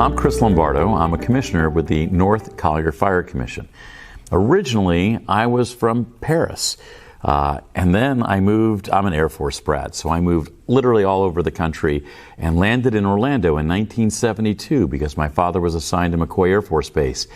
I'm Chris Lombardo. I'm a commissioner with the North Collier Fire Commission. Originally, I was from Paris, and then I moved. I'm an Air Force brat, so I moved literally all over the country and landed in Orlando in 1972 because my father was assigned to McCoy Air Force Base.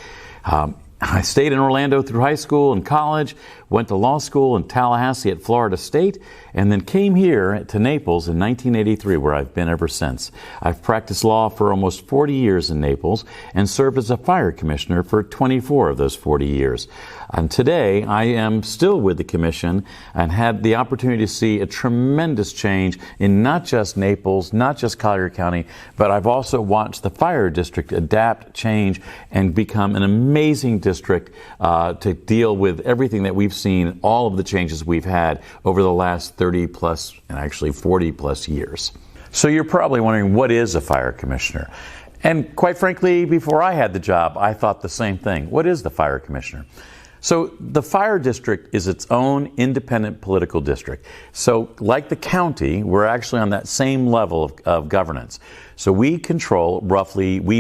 I stayed in Orlando through high school and college, went to law school in Tallahassee at Florida State, and then came here to Naples in 1983, where I've been ever since. I've practiced law for almost 40 years in Naples and served as a fire commissioner for 24 of those 40 years. And today, I am still with the commission and had the opportunity to see a tremendous change in not just Naples, not just Collier County, but I've also watched the fire district adapt, change, and become an amazing district to deal with everything that we've seen, all of the changes we've had over the last 30 plus and actually 40 plus years. So you're probably wondering, what is a fire commissioner? And quite frankly, before I had the job, I thought the same thing. What is the fire commissioner? So the fire district is its own independent political district. So like the county, we're actually on that same level of governance. So we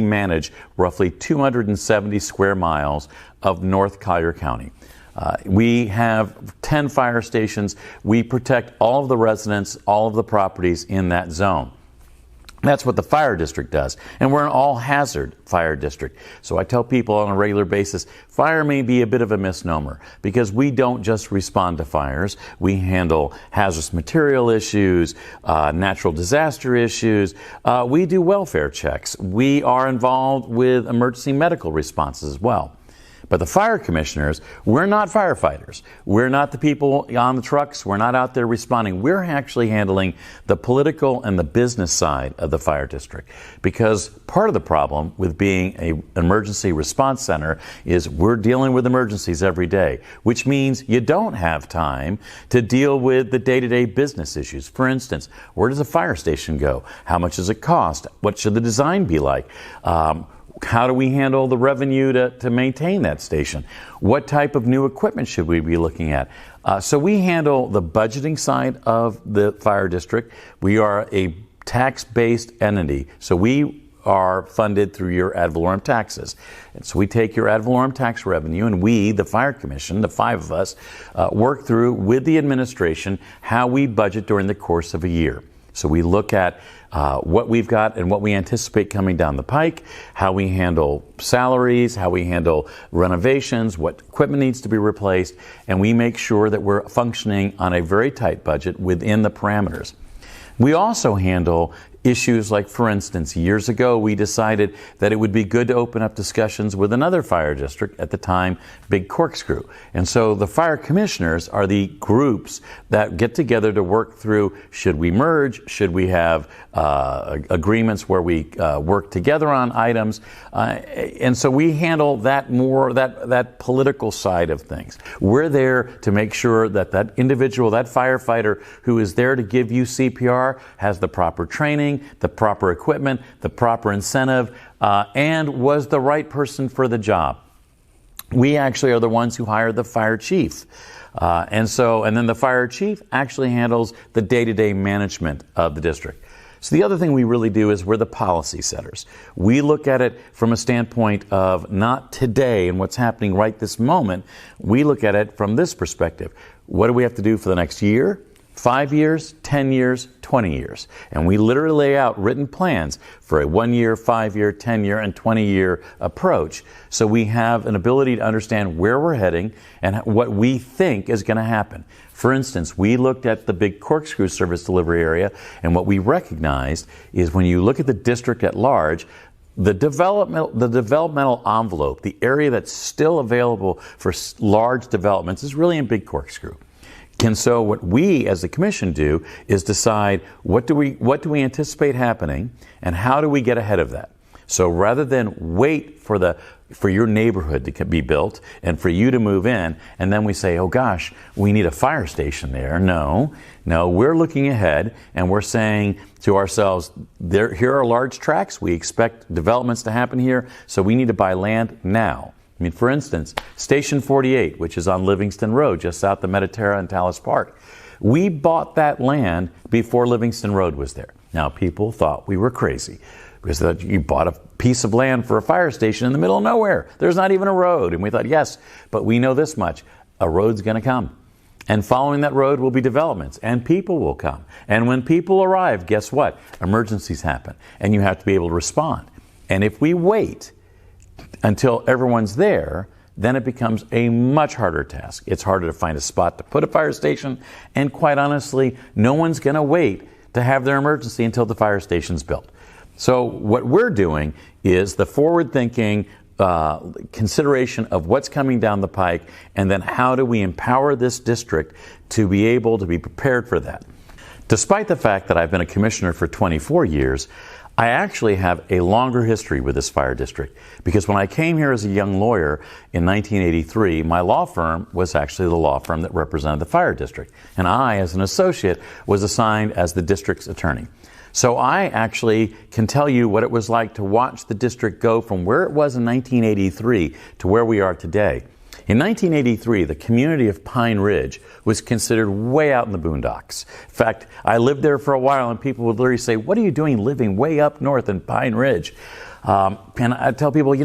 manage roughly 270 square miles of North Collier County. We have 10 fire stations. We protect all of the residents, all of the properties in that zone. That's what the fire district does. And we're an all-hazard fire district. So I tell people on a regular basis, fire may be a bit of a misnomer because we don't just respond to fires. We handle hazardous material issues, natural disaster issues. We do welfare checks. We are involved with emergency medical responses as well. But the fire commissioners, we're not firefighters. We're not the people on the trucks. We're not out there responding. We're actually handling the political and the business side of the fire district. Because part of the problem with being an emergency response center is we're dealing with emergencies every day, which means you don't have time to deal with the day-to-day business issues. For instance, where does a fire station go? How much does it cost? What should the design be like? How do we handle the revenue to maintain that station? What type of new equipment should we be looking at? So we handle the budgeting side of the fire district. We are a tax-based entity, so we are funded through your ad valorem taxes. And so we take your ad valorem tax revenue, and we, the fire commission, the 5 of us, work through with the administration how we budget during the course of a year. So we look at what we've got and what we anticipate coming down the pike, how we handle salaries, how we handle renovations, what equipment needs to be replaced, and we make sure that we're functioning on a very tight budget within the parameters. We also handle issues like, for instance, years ago we decided that it would be good to open up discussions with another fire district, at the time, Big Corkscrew. And so the fire commissioners are the groups that get together to work through, should we merge, should we have agreements where we work together on items. And so we handle that that political side of things. We're there to make sure that that individual, that firefighter who is there to give you CPR has the proper training, the proper equipment, the proper incentive, and was the right person for the job. We actually are the ones who hire the fire chief. And then the fire chief actually handles the day-to-day management of the district. So the other thing we really do is we're the policy setters. We look at it from a standpoint of not today and what's happening right this moment. We look at it from this perspective. What do we have to do for the next year? 5 years, 10 years, 20 years. And we literally lay out written plans for a 1 year, 5 year, 10 year, and 20 year approach. So we have an ability to understand where we're heading and what we think is going to happen. For instance, we looked at the Big Corkscrew service delivery area, and what we recognized is when you look at the district at large, the developmental envelope, the area that's still available for large developments, is really in Big Corkscrew. And so what we as the commission do is decide what do we anticipate happening and how do we get ahead of that. So rather than wait for your neighborhood to be built and for you to move in, and then we say, oh gosh, we need a fire station there. No, we're looking ahead and we're saying to ourselves, here are large tracts. We expect developments to happen here, so we need to buy land now. I mean, for instance, Station 48, which is on Livingston Road, just south of Mediterra and Tallis Park. We bought that land before Livingston Road was there. Now, people thought we were crazy. because you bought a piece of land for a fire station in the middle of nowhere. There's not even a road. And we thought, yes, but we know this much. A road's going to come. And following that road will be developments, and people will come. And when people arrive, guess what? Emergencies happen, and you have to be able to respond. And if we wait until everyone's there, then it becomes a much harder task. It's harder to find a spot to put a fire station, and quite honestly, no one's going to wait to have their emergency until the fire station's built. So what we're doing is the forward-thinking consideration of what's coming down the pike, and then how do we empower this district to be able to be prepared for that. Despite the fact that I've been a commissioner for 24 years, I actually have a longer history with this fire district, because when I came here as a young lawyer in 1983, my law firm was actually the law firm that represented the fire district, and I, as an associate, was assigned as the district's attorney. So I actually can tell you what it was like to watch the district go from where it was in 1983 to where we are today. In 1983, the community of Pine Ridge was considered way out in the boondocks. In fact, I lived there for a while, and people would literally say, "What are you doing living way up north in Pine Ridge?" And I tell people,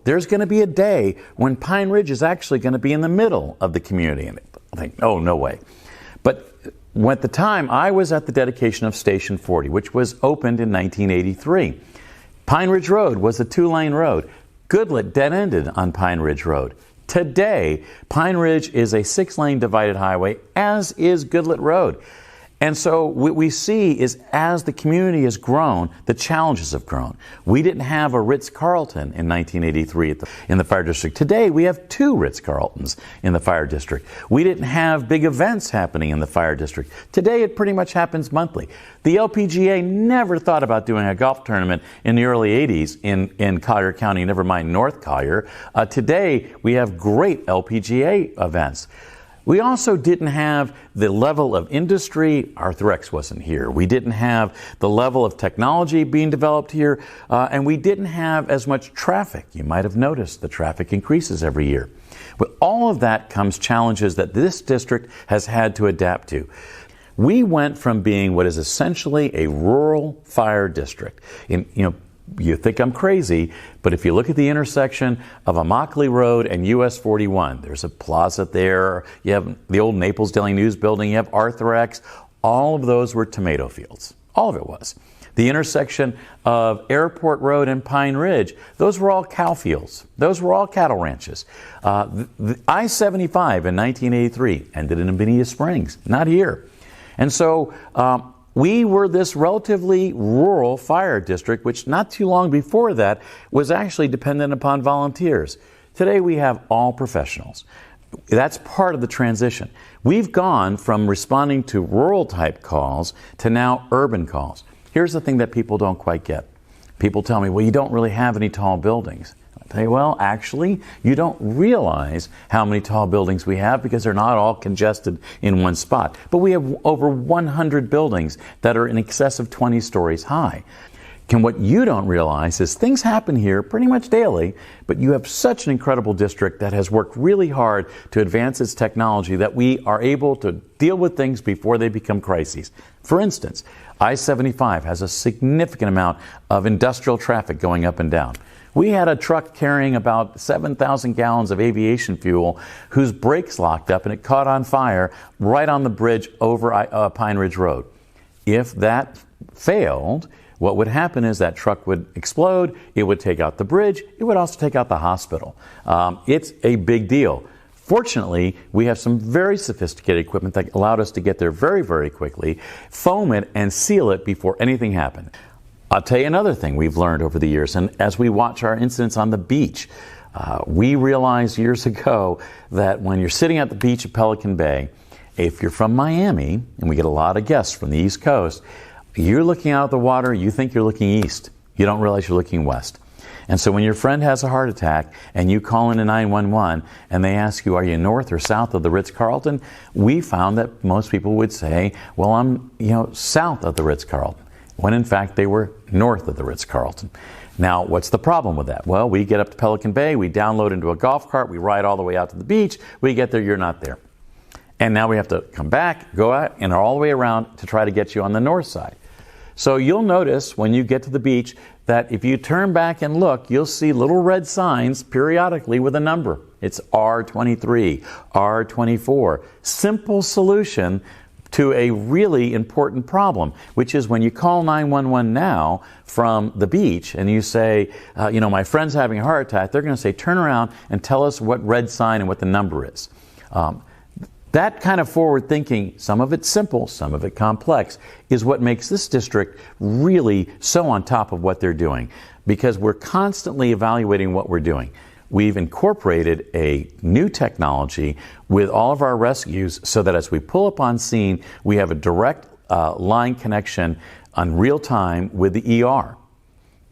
there's going to be a day when Pine Ridge is actually going to be in the middle of the community. And I think, oh, no way. But at the time, I was at the dedication of Station 40, which was opened in 1983. Pine Ridge Road was a 2-lane road. Goodlet dead-ended on Pine Ridge Road. Today, Pine Ridge is a 6-lane divided highway, as is Goodlet Road. And so what we see is, as the community has grown, the challenges have grown. We didn't have a Ritz-Carlton in 1983 in the fire district. Today, we have 2 Ritz-Carltons in the fire district. We didn't have big events happening in the fire district. Today, it pretty much happens monthly. The LPGA never thought about doing a golf tournament in the early 80s in Collier County, never mind North Collier. Today, we have great LPGA events. We also didn't have the level of industry. Arthrex wasn't here. We didn't have the level of technology being developed here, and we didn't have as much traffic. You might have noticed the traffic increases every year. With all of that comes challenges that this district has had to adapt to. We went from being what is essentially a rural fire district. You think I'm crazy, but if you look at the intersection of Immokalee Road and US 41, there's a plaza there, you have the old Naples Daily News building, you have Arthrex, all of those were tomato fields. All of it was. The intersection of Airport Road and Pine Ridge, those were all cow fields. Those were all cattle ranches. The I-75 in 1983 ended in Bonita Springs, not here. And so, we were this relatively rural fire district, which not too long before that was actually dependent upon volunteers. Today we have all professionals. That's part of the transition. We've gone from responding to rural type calls to now urban calls. Here's the thing that people don't quite get. People tell me, well, you don't really have any tall buildings. I tell you, well, actually, you don't realize how many tall buildings we have because they're not all congested in one spot. But we have over 100 buildings that are in excess of 20 stories high. And what you don't realize is things happen here pretty much daily, but you have such an incredible district that has worked really hard to advance its technology that we are able to deal with things before they become crises. For instance, I-75 has a significant amount of industrial traffic going up and down. We had a truck carrying about 7,000 gallons of aviation fuel whose brakes locked up and it caught on fire right on the bridge over Pine Ridge Road. If that failed, what would happen is that truck would explode, it would take out the bridge, it would also take out the hospital. It's a big deal. Fortunately, we have some very sophisticated equipment that allowed us to get there very, very quickly, foam it, and seal it before anything happened. I'll tell you another thing we've learned over the years, and as we watch our incidents on the beach, we realized years ago that when you're sitting at the beach at Pelican Bay, if you're from Miami, and we get a lot of guests from the East Coast, you're looking out at the water, you think you're looking east. You don't realize you're looking west. And so when your friend has a heart attack and you call into 911 and they ask you, are you north or south of the Ritz-Carlton? We found that most people would say, well, I'm south of the Ritz-Carlton, when in fact they were north of the Ritz-Carlton. Now, what's the problem with that? Well, we get up to Pelican Bay, we download into a golf cart, we ride all the way out to the beach, we get there, you're not there. And now we have to come back, go out, and all the way around to try to get you on the north side. So you'll notice when you get to the beach, that if you turn back and look, you'll see little red signs periodically with a number. It's R23, R24. Simple solution to a really important problem, which is when you call 911 now from the beach and you say, my friend's having a heart attack, they're going to say, turn around and tell us what red sign and what the number is. That kind of forward thinking, some of it simple, some of it complex, is what makes this district really so on top of what they're doing, because we're constantly evaluating what we're doing. We've incorporated a new technology with all of our rescues so that as we pull up on scene, we have a direct line connection on real time with the ER.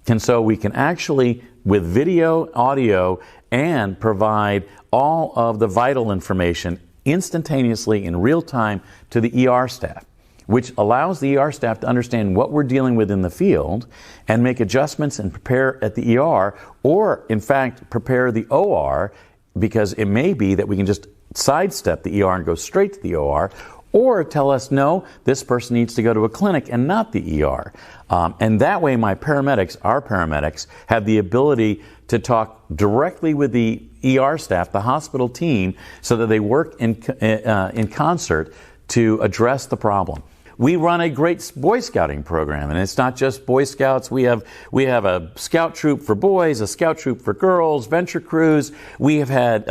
And so we can actually, with video, audio, and provide all of the vital information instantaneously in real time to the ER staff, which allows the ER staff to understand what we're dealing with in the field and make adjustments and prepare at the ER, or in fact prepare the OR, because it may be that we can just sidestep the ER and go straight to the OR, or tell us, no, this person needs to go to a clinic and not the ER. And that way our paramedics, have the ability to talk directly with the ER staff, the hospital team, so that they work in concert to address the problem. We run a great Boy Scouting program, and it's not just Boy Scouts. We have a scout troop for boys, a scout troop for girls, venture crews. We have had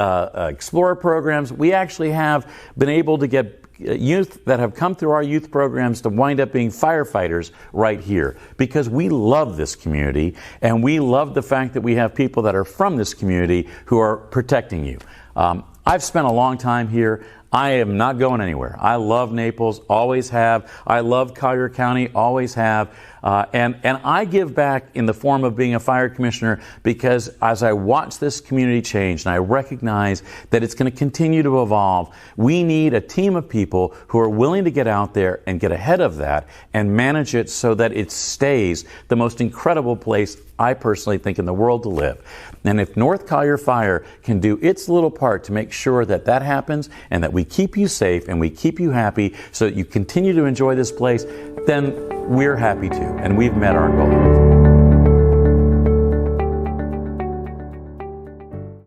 explorer programs. We actually have been able to get youth that have come through our youth programs to wind up being firefighters right here, because we love this community and we love the fact that we have people that are from this community who are protecting you. I've spent a long time here. I am not going anywhere. I love Naples, always have. I love Collier County, always have. And I give back in the form of being a fire commissioner, because as I watch this community change and I recognize that it's going to continue to evolve, we need a team of people who are willing to get out there and get ahead of that and manage it so that it stays the most incredible place I personally think in the world to live. And if North Collier Fire can do its little part to make sure that that happens and that we keep you safe and we keep you happy so that you continue to enjoy this place, then we're happy too, and we've met our goal.